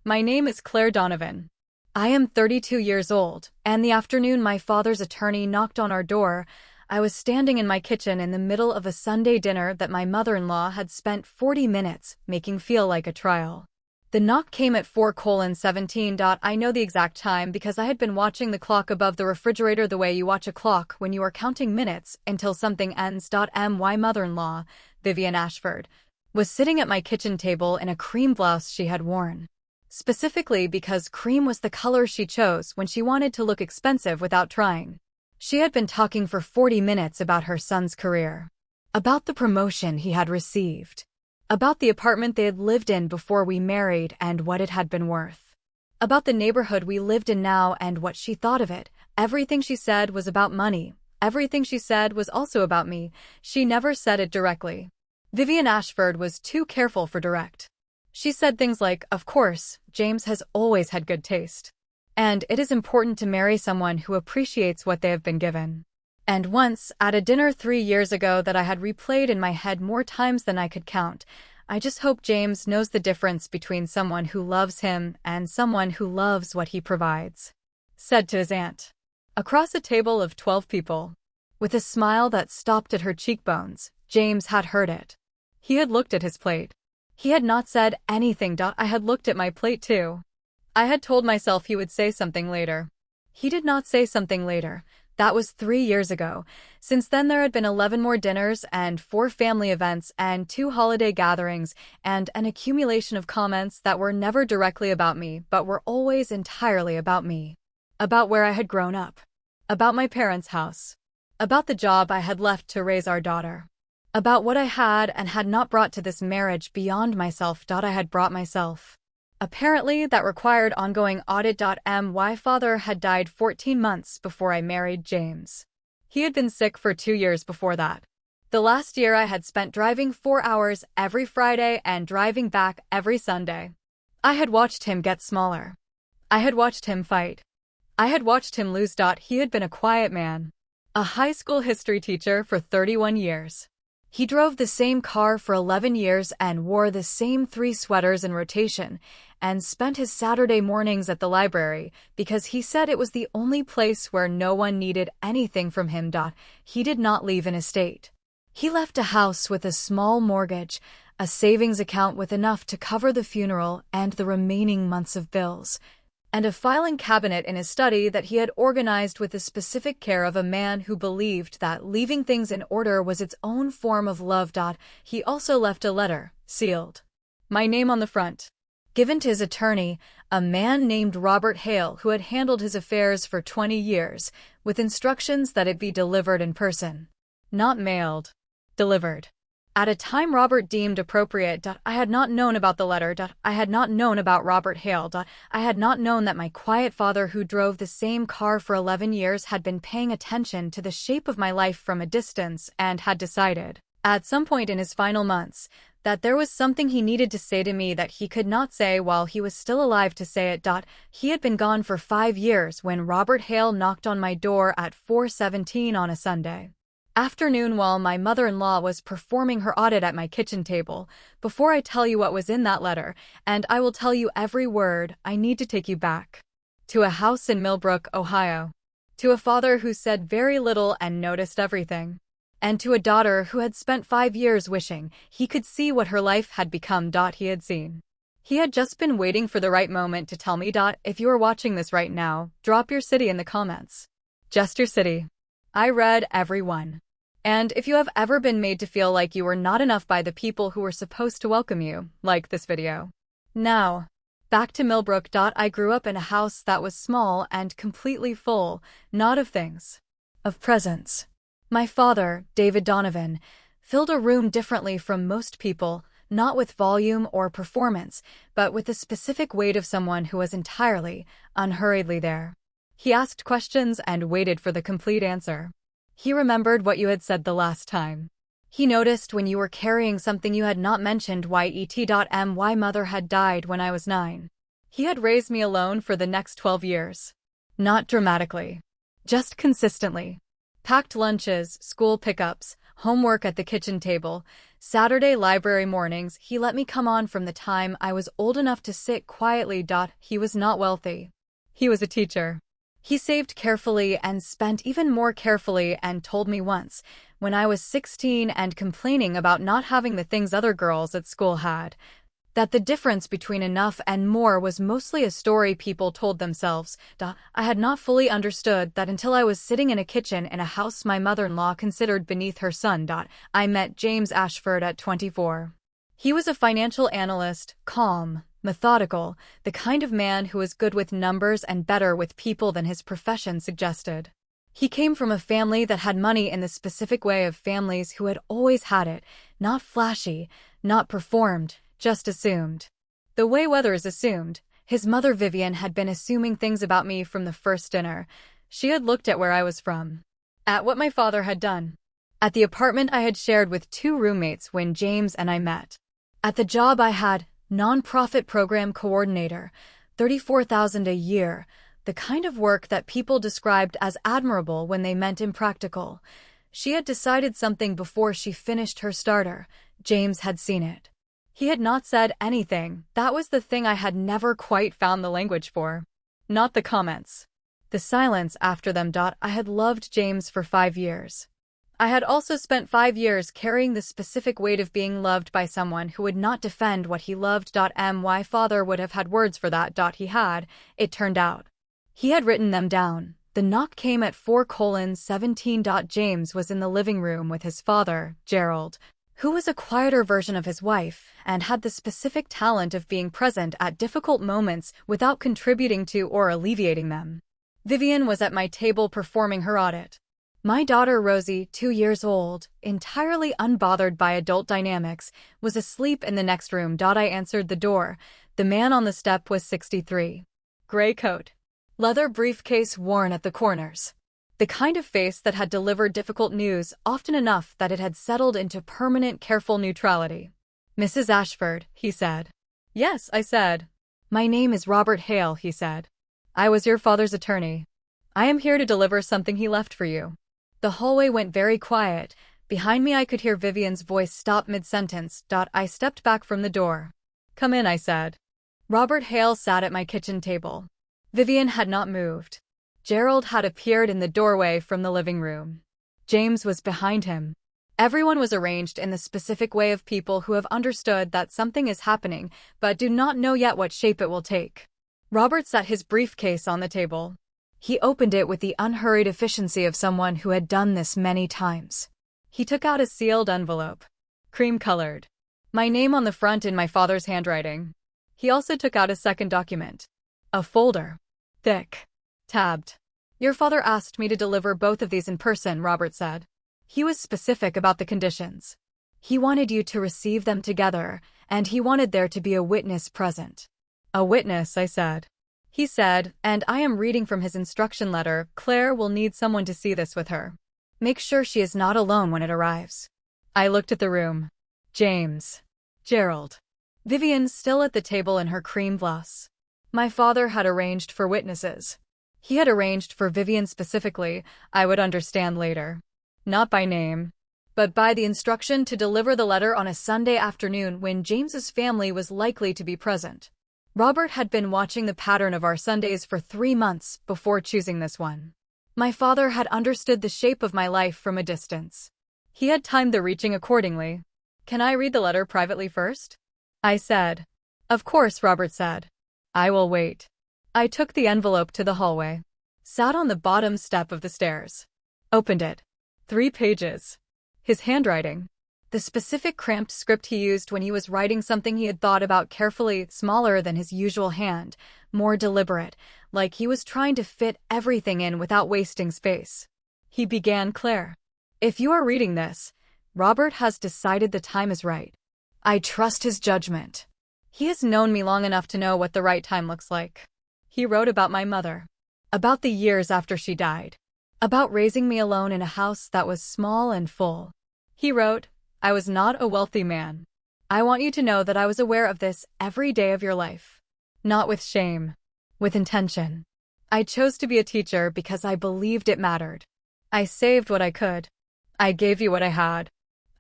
My name is Claire Donovan. I am 32 years old, and the afternoon my father's attorney knocked on our door, I was standing in my kitchen in the middle of a Sunday dinner that my mother-in-law had spent 40 minutes making feel like a trial. The knock came at 4:17. I know the exact time because I had been watching the clock above the refrigerator the way you watch a clock when you are counting minutes until something ends. My mother-in-law, Vivian Ashford, was sitting at my kitchen table in a cream blouse she had worn. Specifically because cream was the color she chose when she wanted to look expensive without trying. She had been talking for 40 minutes about her son's career, about the promotion he had received, about the apartment they had lived in before we married and what it had been worth, about the neighborhood we lived in now and what she thought of it. Everything she said was about money. Everything she said was also about me. She never said it directly. Vivian Ashford was too careful for direct. She said things like, "Of course, James has always had good taste. And it is important to marry someone who appreciates what they have been given." And once, at a dinner 3 years ago that I had replayed in my head more times than I could count, "I just hope James knows the difference between someone who loves him and someone who loves what he provides," said to his aunt. Across a table of 12 people, with a smile that stopped at her cheekbones, James had heard it. He had looked at his plate. He had not said anything. I had looked at my plate too. I had told myself he would say something later. He did not say something later. That was 3 years ago. Since then there had been 11 more dinners and 4 family events and 2 holiday gatherings and an accumulation of comments that were never directly about me but were always entirely about me. About where I had grown up. About my parents' house. About the job I had left to raise our daughter. About what I had and had not brought to this marriage beyond myself. I had brought myself. Apparently, that required ongoing audit. My father had died 14 months before I married James. He had been sick for 2 years before that. The last year I had spent driving 4 hours every Friday and driving back every Sunday. I had watched him get smaller. I had watched him fight. I had watched him lose. He had been a quiet man. A high school history teacher for 31 years. He drove the same car for 11 years and wore the same 3 sweaters in rotation, and spent his Saturday mornings at the library because he said it was the only place where no one needed anything from him. He did not leave an estate. He left a house with a small mortgage, a savings account with enough to cover the funeral and the remaining months of bills, and a filing cabinet in his study that he had organized with the specific care of a man who believed that leaving things in order was its own form of love. He also left a letter, sealed, my name on the front, given to his attorney, a man named Robert Hale who had handled his affairs for 20 years, with instructions that it be delivered in person. Not mailed. Delivered. At a time Robert deemed appropriate. I had not known about the letter. I had not known about Robert Hale. I had not known that my quiet father who drove the same car for 11 years had been paying attention to the shape of my life from a distance and had decided, at some point in his final months, that there was something he needed to say to me that he could not say while he was still alive to say it. He had been gone for 5 years when Robert Hale knocked on my door at 4:17 on a Sunday afternoon while my mother-in-law was performing her audit at my kitchen table. Before I tell you what was in that letter, and I will tell you every word, I need to take you back to a house in Millbrook, Ohio, to a father who said very little and noticed everything, and to a daughter who had spent 5 years wishing he could see what her life had become. He had seen. He had just been waiting for the right moment to tell me. If you are watching this right now, drop your city in the comments. Just your city. I read every one. And if you have ever been made to feel like you were not enough by the people who were supposed to welcome you, like this video. Now, back to Millbrook. I grew up in a house that was small and completely full, not of things, of presents. My father, David Donovan, filled a room differently from most people, not with volume or performance, but with the specific weight of someone who was entirely, unhurriedly there. He asked questions and waited for the complete answer. He remembered what you had said the last time. He noticed when you were carrying something you had not mentioned. My mother had died when I was 9. He had raised me alone for the next 12 years. Not dramatically. Just consistently. Packed lunches, school pickups, homework at the kitchen table, Saturday library mornings, he let me come on from the time I was old enough to sit quietly. He was not wealthy. He was a teacher. He saved carefully and spent even more carefully, and told me once, when I was 16 and complaining about not having the things other girls at school had, that the difference between enough and more was mostly a story people told themselves. I had not fully understood that until I was sitting in a kitchen in a house my mother-in-law considered beneath her son. I met James Ashford at 24. He was a financial analyst, calm, methodical, the kind of man who was good with numbers and better with people than his profession suggested. He came from a family that had money in the specific way of families who had always had it, not flashy, not performed, just assumed. The way Weathers assumed. His mother Vivian had been assuming things about me from the first dinner. She had looked at where I was from, at what my father had done, at the apartment I had shared with 2 roommates when James and I met, at the job I had, nonprofit program coordinator, $34,000 a year, the kind of work that people described as admirable when they meant impractical. She had decided something before she finished her starter. James had seen it. He had not said anything. That was the thing I had never quite found the language for. Not the comments. The silence after them. I had loved James for 5 years. I had also spent 5 years carrying the specific weight of being loved by someone who would not defend what he loved. My father would have had words for that. He had, it turned out. He had written them down. The knock came at 4:17. James was in the living room with his father, Gerald, who was a quieter version of his wife, and had the specific talent of being present at difficult moments without contributing to or alleviating them. Vivian was at my table performing her audit. My daughter Rosie, 2 years old, entirely unbothered by adult dynamics, was asleep in the next room. I answered the door. The man on the step was 63. Gray coat. Leather briefcase worn at the corners. The kind of face that had delivered difficult news often enough that it had settled into permanent, careful neutrality. "Mrs. Ashford," he said. "Yes," I said. "My name is Robert Hale," he said. "I was your father's attorney. I am here to deliver something he left for you." The hallway went very quiet. Behind me I could hear Vivian's voice stop mid-sentence. I stepped back from the door. "Come in," I said. Robert Hale sat at my kitchen table. Vivian had not moved. Gerald had appeared in the doorway from the living room. James was behind him. Everyone was arranged in the specific way of people who have understood that something is happening, but do not know yet what shape it will take. Robert set his briefcase on the table. He opened it with the unhurried efficiency of someone who had done this many times. He took out a sealed envelope. Cream-colored. My name on the front in my father's handwriting. He also took out a second document. A folder. Thick. Tabbed. "Your father asked me to deliver both of these in person," Robert said. "He was specific about the conditions. He wanted you to receive them together, and he wanted there to be a witness present." "A witness," I said. He said, "And I am reading from his instruction letter. Claire will need someone to see this with her. Make sure she is not alone when it arrives." I looked at the room. James. Gerald. Vivian still at the table in her cream blouse. My father had arranged for witnesses. He had arranged for Vivian specifically. I would understand later. Not by name, but by the instruction to deliver the letter on a Sunday afternoon when James's family was likely to be present. Robert had been watching the pattern of our Sundays for 3 months before choosing this one. My father had understood the shape of my life from a distance. He had timed the reaching accordingly. "Can I read the letter privately first?" I said. "Of course," Robert said. "I will wait." I took the envelope to the hallway. Sat on the bottom step of the stairs. Opened it. 3 pages. His handwriting. The specific cramped script he used when he was writing something he had thought about carefully, smaller than his usual hand, more deliberate, like he was trying to fit everything in without wasting space. He began, "Claire, if you are reading this, Robert has decided the time is right. I trust his judgment. He has known me long enough to know what the right time looks like." He wrote about my mother. About the years after she died. About raising me alone in a house that was small and full. He wrote, "I was not a wealthy man. I want you to know that I was aware of this every day of your life. Not with shame. With intention. I chose to be a teacher because I believed it mattered. I saved what I could. I gave you what I had.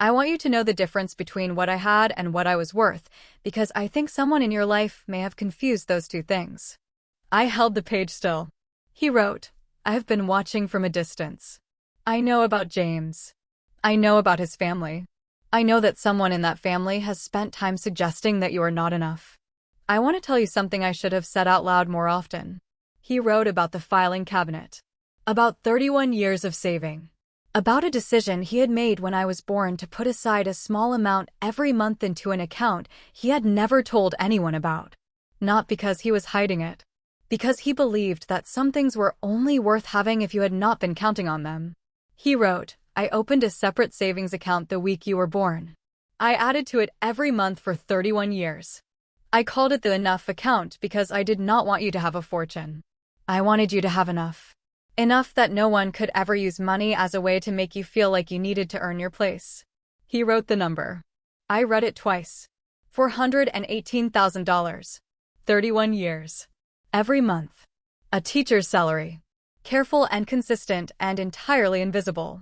I want you to know the difference between what I had and what I was worth, because I think someone in your life may have confused those two things. I held the page still. He wrote, I've been watching from a distance. I know about James. I know about his family. I know that someone in that family has spent time suggesting that you are not enough. I want to tell you something I should have said out loud more often. He wrote about the filing cabinet. About 31 years of saving. About a decision he had made when I was born to put aside a small amount every month into an account he had never told anyone about. Not because he was hiding it. Because he believed that some things were only worth having if you had not been counting on them. He wrote, I opened a separate savings account the week you were born. I added to it every month for 31 years. I called it the enough account because I did not want you to have a fortune. I wanted you to have enough. Enough that no one could ever use money as a way to make you feel like you needed to earn your place. He wrote the number. I read it twice. $418,000. 31 years. Every month. A teacher's salary. Careful and consistent and entirely invisible.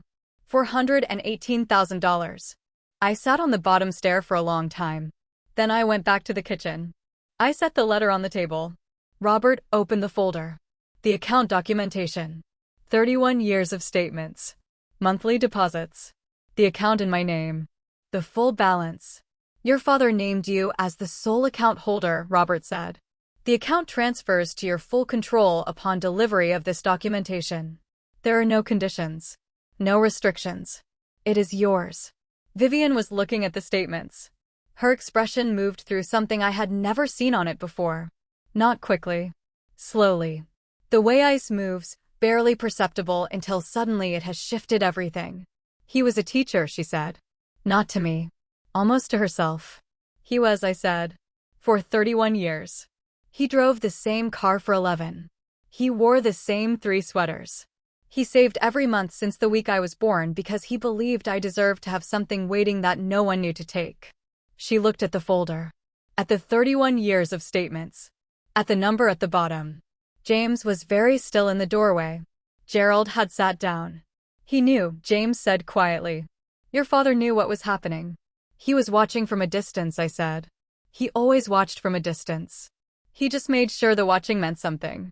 $418,000. I sat on the bottom stair for a long time. Then I went back to the kitchen. I set the letter on the table. Robert opened the folder. The account documentation. 31 years of statements. Monthly deposits. The account in my name. The full balance. Your father named you as the sole account holder, Robert said. The account transfers to your full control upon delivery of this documentation. There are no conditions. No restrictions. It is yours. Vivian was looking at the statements. Her expression moved through something I had never seen on it before. Not quickly. Slowly. The way ice moves, barely perceptible until suddenly it has shifted everything. He was a teacher, she said. Not to me. Almost to herself. He was, I said. For 31 years. He drove the same car for 11. He wore the same 3 sweaters. He saved every month since the week I was born because he believed I deserved to have something waiting that no one knew to take. She looked at the folder. At the 31 years of statements. At the number at the bottom. James was very still in the doorway. Gerald had sat down. He knew, James said quietly. Your father knew what was happening. He was watching from a distance, I said. He always watched from a distance. He just made sure the watching meant something.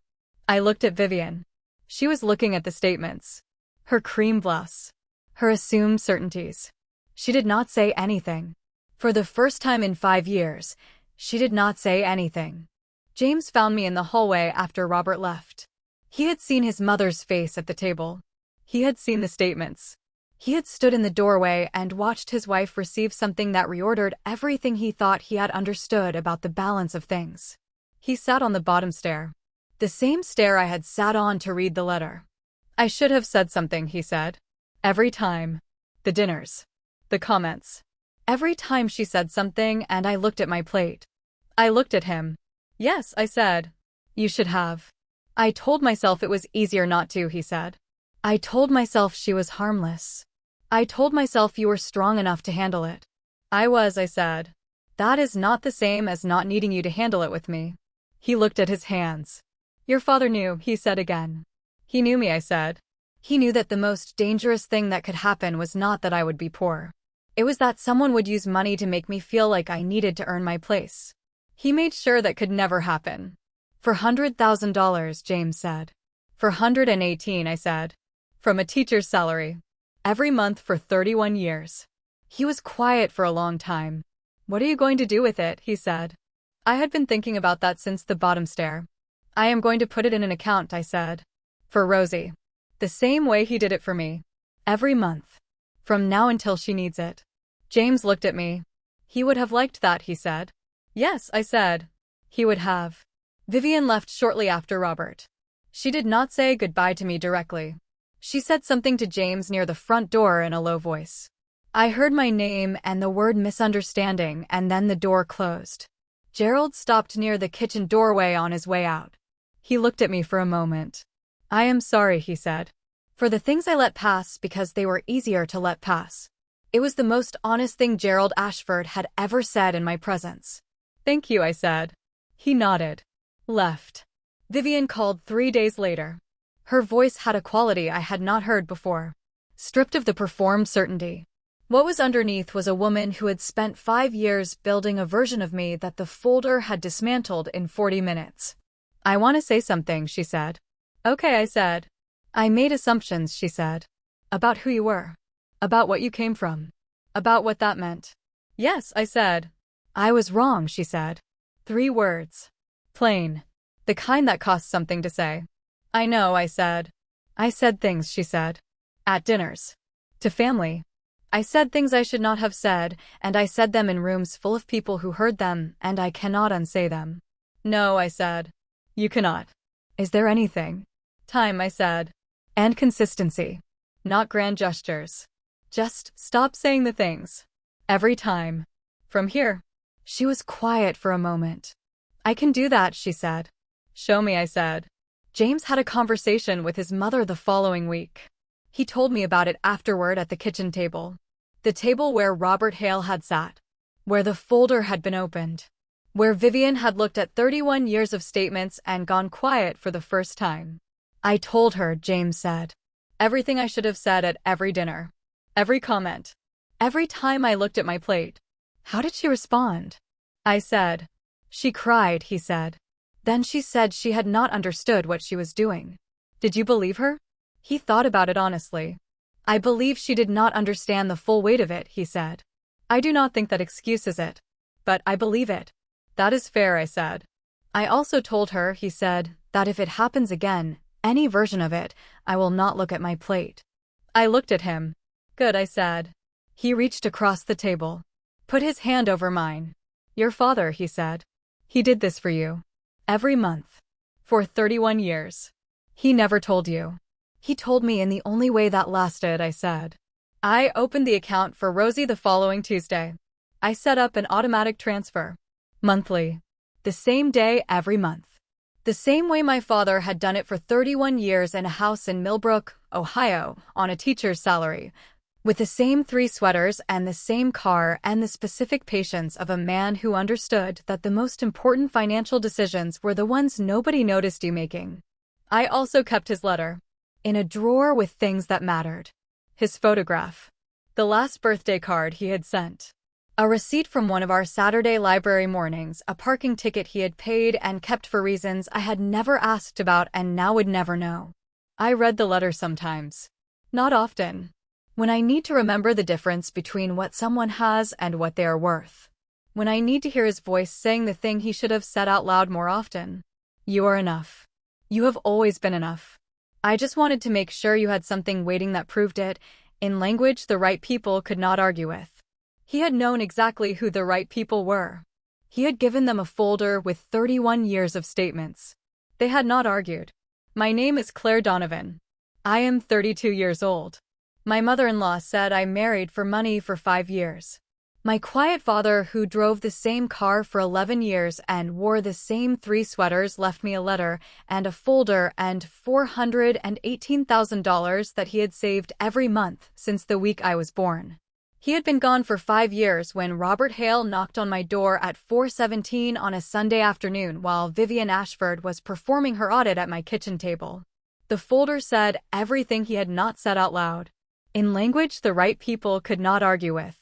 I looked at Vivian. She was looking at the statements. Her cream blouse. Her assumed certainties. She did not say anything. For the first time in 5 years, she did not say anything. James found me in the hallway after Robert left. He had seen his mother's face at the table. He had seen the statements. He had stood in the doorway and watched his wife receive something that reordered everything he thought he had understood about the balance of things. He sat on the bottom stair. The same stair I had sat on to read the letter. I should have said something, he said. Every time. The dinners. The comments. Every time she said something and I looked at my plate. I looked at him. Yes, I said. You should have. I told myself it was easier not to, he said. I told myself she was harmless. I told myself you were strong enough to handle it. I was, I said. That is not the same as not needing you to handle it with me. He looked at his hands. Your father knew, he said again. He knew me, I said. He knew that the most dangerous thing that could happen was not that I would be poor. It was that someone would use money to make me feel like I needed to earn my place. He made sure that could never happen. For $100,000, James said. For 118, I said. From a teacher's salary. Every month for 31 years. He was quiet for a long time. What are you going to do with it, he said. I had been thinking about that since the bottom stair. I am going to put it in an account, I said. For Rosie. The same way he did it for me. Every month. From now until she needs it. James looked at me. He would have liked that, he said. Yes, I said. He would have. Vivian left shortly after Robert. She did not say goodbye to me directly. She said something to James near the front door in a low voice. I heard my name and the word misunderstanding, and then the door closed. Gerald stopped near the kitchen doorway on his way out. He looked at me for a moment. I am sorry, he said. For the things I let pass because they were easier to let pass. It was the most honest thing Gerald Ashford had ever said in my presence. Thank you, I said. He nodded. Left. Vivian called 3 days later. Her voice had a quality I had not heard before. Stripped of the performed certainty. What was underneath was a woman who had spent 5 years building a version of me that the folder had dismantled in 40 minutes. "I want to say something," she said. "Okay," I said. "I made assumptions," she said. "About who you were. About what you came from. About what that meant." "Yes," I said. "I was wrong," she said. 3 words. Plain. The kind that costs something to say. "I know," I said. "I said things," she said. "At dinners. To family. I said things I should not have said, and I said them in rooms full of people who heard them, and I cannot unsay them." "No," I said. "You cannot." "Is there anything?" "Time," I said. "And consistency. Not grand gestures. Just stop saying the things. Every time. From here." She was quiet for a moment. "I can do that," she said. "Show me," I said. James had a conversation with his mother the following week. He told me about it afterward at the kitchen table. The table where Robert Hale had sat. Where the folder had been opened. Where Vivian had looked at 31 years of statements and gone quiet for the first time. "I told her," James said. "Everything I should have said at every dinner. Every comment. Every time I looked at my plate." "How did she respond?" I said. "She cried," he said. "Then she said she had not understood what she was doing." "Did you believe her?" He thought about it honestly. "I believe she did not understand the full weight of it," he said. "I do not think that excuses it. But I believe it." "That is fair," I said. "I also told her," he said, "that if it happens again, any version of it, I will not look at my plate." I looked at him. "Good," I said. He reached across the table. Put his hand over mine. "Your father," he said. "He did this for you. Every month. For 31 years. He never told you." "He told me in the only way that lasted," I said. "I opened the account for Rosie the following Tuesday. I set up an automatic transfer. Monthly. The same day every month. The same way my father had done it for 31 years in a house in Millbrook, Ohio, on a teacher's salary. With the same 3 sweaters and the same car and the specific patience of a man who understood that the most important financial decisions were the ones nobody noticed you making." I also kept his letter. In a drawer with things that mattered. His photograph. The last birthday card he had sent. A receipt from one of our Saturday library mornings, a parking ticket he had paid and kept for reasons I had never asked about and now would never know. I read the letter sometimes. Not often. When I need to remember the difference between what someone has and what they are worth. When I need to hear his voice saying the thing he should have said out loud more often. "You are enough. You have always been enough. I just wanted to make sure you had something waiting that proved it," in language the right people could not argue with. He had known exactly who the right people were. He had given them a folder with 31 years of statements. They had not argued. "My name is Claire Donovan. I am 32 years old. My mother-in-law said I married for money for 5 years. My quiet father, who drove the same car for 11 years and wore the same 3 sweaters, left me a letter and a folder and $418,000 that he had saved every month since the week I was born. He had been gone for 5 years when Robert Hale knocked on my door at 4:17 on a Sunday afternoon while Vivian Ashford was performing her audit at my kitchen table. The folder said everything he had not said out loud. In language the right people could not argue with.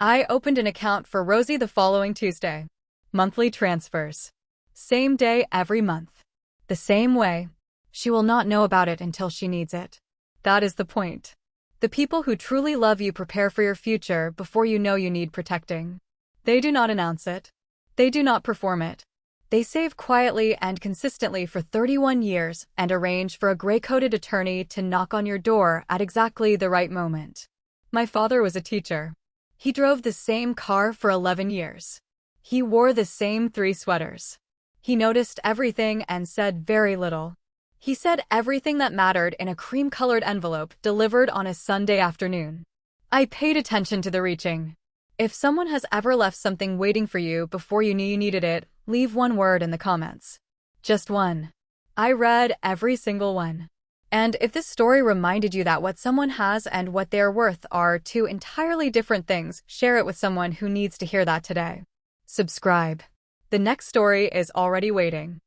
I opened an account for Rosie the following Tuesday. Monthly transfers. Same day every month. The same way. She will not know about it until she needs it. That is the point. The people who truly love you prepare for your future before you know you need protecting. They do not announce it. They do not perform it. They save quietly and consistently for 31 years and arrange for a gray-coated attorney to knock on your door at exactly the right moment. My father was a teacher. He drove the same car for 11 years. He wore the same 3 sweaters. He noticed everything and said very little. He said everything that mattered in a cream-colored envelope delivered on a Sunday afternoon. I paid attention to the reaching. If someone has ever left something waiting for you before you knew you needed it, leave 1 word in the comments. Just 1. I read every single one. And if this story reminded you that what someone has and what they are worth are 2 entirely different things, share it with someone who needs to hear that today. Subscribe. The next story is already waiting.